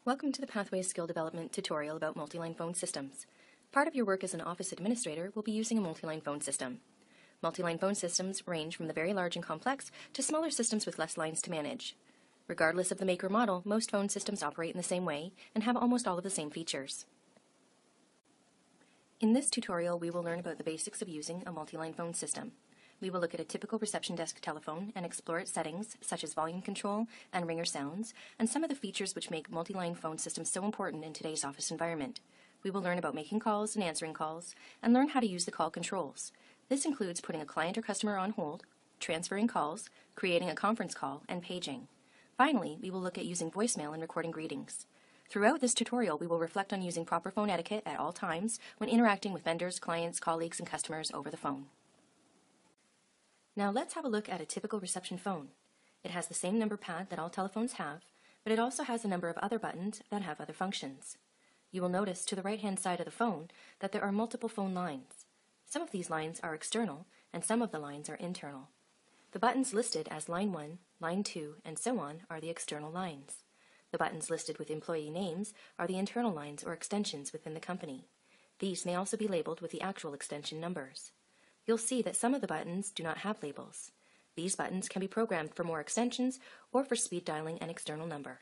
Welcome to the Pathways Skill Development tutorial about multi-line phone systems. Part of your work as an office administrator will be using a multi-line phone system. Multi-line phone systems range from the very large and complex to smaller systems with less lines to manage. Regardless of the make or model, most phone systems operate in the same way and have almost all of the same features. In this tutorial, we will learn about the basics of using a multi-line phone system. We will look at a typical reception desk telephone and explore its settings, such as volume control and ringer sounds, and some of the features which make multi-line phone systems so important in today's office environment. We will learn about making calls and answering calls, and learn how to use the call controls. This includes putting a client or customer on hold, transferring calls, creating a conference call, and paging. Finally, we will look at using voicemail and recording greetings. Throughout this tutorial, we will reflect on using proper phone etiquette at all times when interacting with vendors, clients, colleagues, and customers over the phone. Now let's have a look at a typical reception phone. It has the same number pad that all telephones have, but it also has a number of other buttons that have other functions. You will notice to the right-hand side of the phone that there are multiple phone lines. Some of these lines are external, and some of the lines are internal. The buttons listed as line 1, line 2, and so on are the external lines. The buttons listed with employee names are the internal lines or extensions within the company. These may also be labeled with the actual extension numbers. You'll see that some of the buttons do not have labels. These buttons can be programmed for more extensions or for speed dialing an external number.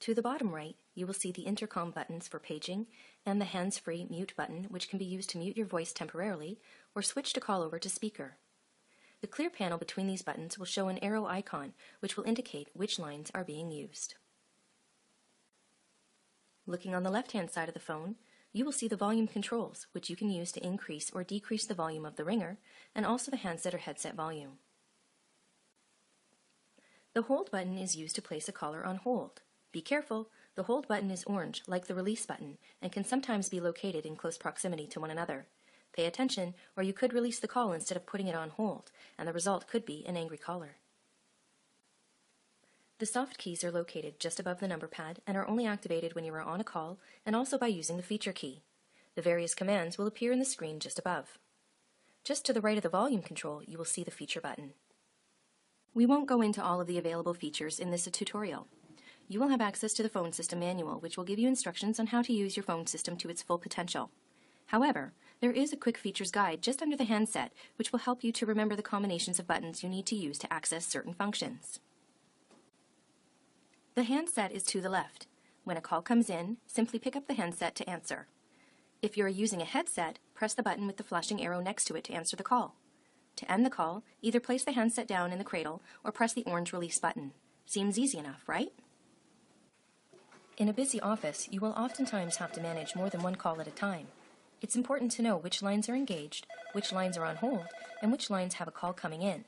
To the bottom right, you will see the intercom buttons for paging and the hands-free mute button, which can be used to mute your voice temporarily or switch to call over to speaker. The clear panel between these buttons will show an arrow icon, which will indicate which lines are being used. Looking on the left-hand side of the phone, you will see the volume controls, which you can use to increase or decrease the volume of the ringer, and also the handset or headset volume. The hold button is used to place a caller on hold. Be careful, the hold button is orange, like the release button, and can sometimes be located in close proximity to one another. Pay attention, or you could release the call instead of putting it on hold, and the result could be an angry caller. The soft keys are located just above the number pad and are only activated when you are on a call and also by using the feature key. The various commands will appear in the screen just above. Just to the right of the volume control, you will see the feature button. We won't go into all of the available features in this tutorial. You will have access to the phone system manual, which will give you instructions on how to use your phone system to its full potential. However, there is a quick features guide just under the handset, which will help you to remember the combinations of buttons you need to use to access certain functions. The handset is to the left. When a call comes in, simply pick up the handset to answer. If you are using a headset, press the button with the flashing arrow next to it to answer the call. To end the call, either place the handset down in the cradle or press the orange release button. Seems easy enough, right? In a busy office, you will oftentimes have to manage more than one call at a time. It's important to know which lines are engaged, which lines are on hold, and which lines have a call coming in.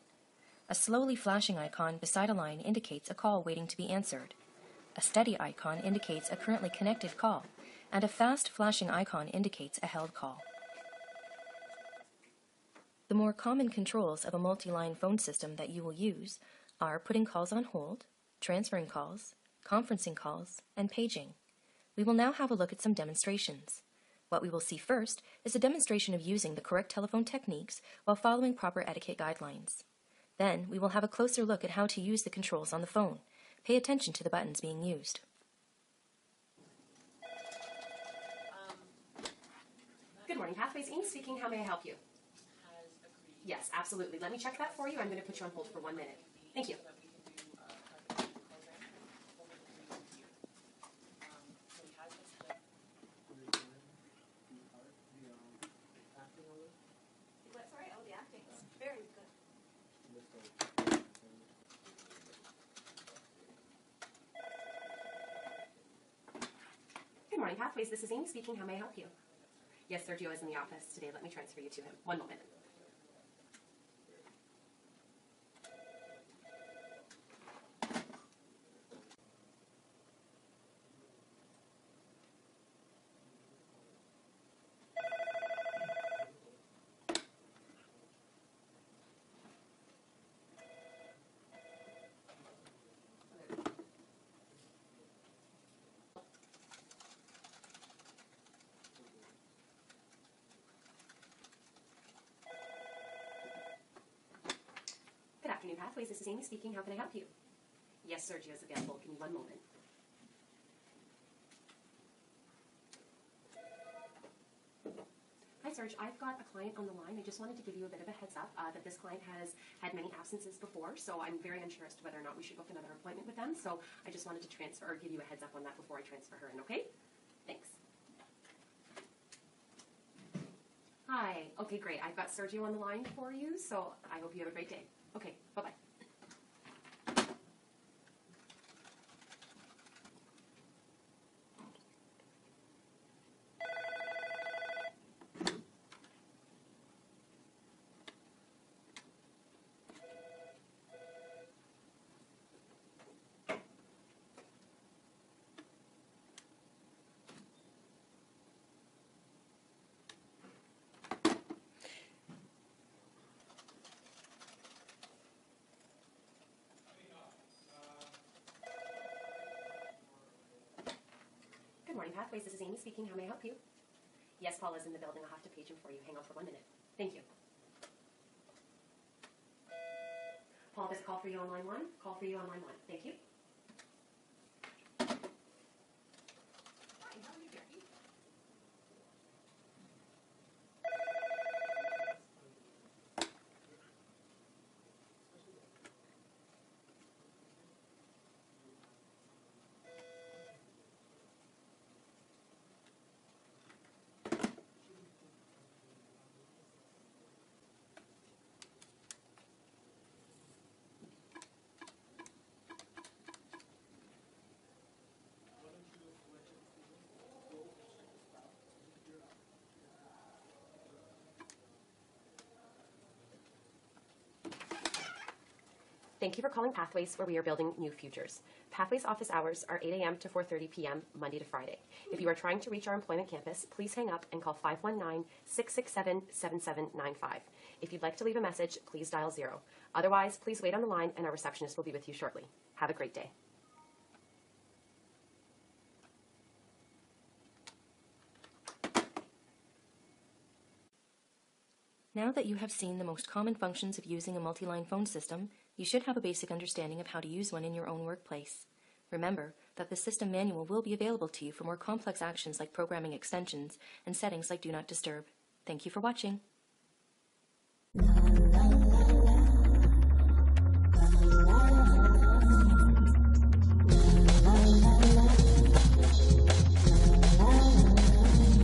A slowly flashing icon beside a line indicates a call waiting to be answered. A steady icon indicates a currently connected call, and a fast flashing icon indicates a held call. The more common controls of a multi-line phone system that you will use are putting calls on hold, transferring calls, conferencing calls, and paging. We will now have a look at some demonstrations. What we will see first is a demonstration of using the correct telephone techniques while following proper etiquette guidelines. Then we will have a closer look at how to use the controls on the phone. Pay attention to the buttons being used. Good morning, Pathways. Amy speaking. How may I help you? Yes, absolutely. Let me check that for you. I'm going to put you on hold for 1 minute. Thank you. Sorry, oh, the acting. Very good. Good morning, Pathways. This is Amy speaking. How may I help you? Yes, Sergio is in the office today. Let me transfer you to him. 1 moment. Good afternoon, Pathways. This is Amy speaking. How can I help you? Yes, Yes, Sergio's available. Give me one moment. Hi, Serge. I've got a client on the line. I just wanted to give you a bit of a heads up that this client has had many absences before, so I'm very unsure as to whether or not we should book another appointment with them. So I just wanted to transfer or give you a heads up on that before I transfer her in, okay? Thanks. Hi. Okay, great. I've got Sergio on the line for you, so I hope you have a great day. Okay, bye-bye. Good morning, Pathways. This is Amy speaking. How may I help you? Yes, Paul is in the building. I'll have to page him for you. Hang on for 1 minute. Thank you. Paul, there's a call for you on line 1. Call for you on line 1. Thank you. Thank you for calling Pathways, where we are building new futures. Pathways office hours are 8 a.m. to 4:30 p.m., Monday to Friday. If you are trying to reach our employment campus, please hang up and call 519-667-7795. If you'd like to leave a message, please dial 0. Otherwise, please wait on the line and our receptionist will be with you shortly. Have a great day. Now that you have seen the most common functions of using a multi-line phone system, you should have a basic understanding of how to use one in your own workplace. Remember that the system manual will be available to you for more complex actions like programming extensions and settings like Do Not Disturb. Thank you for watching.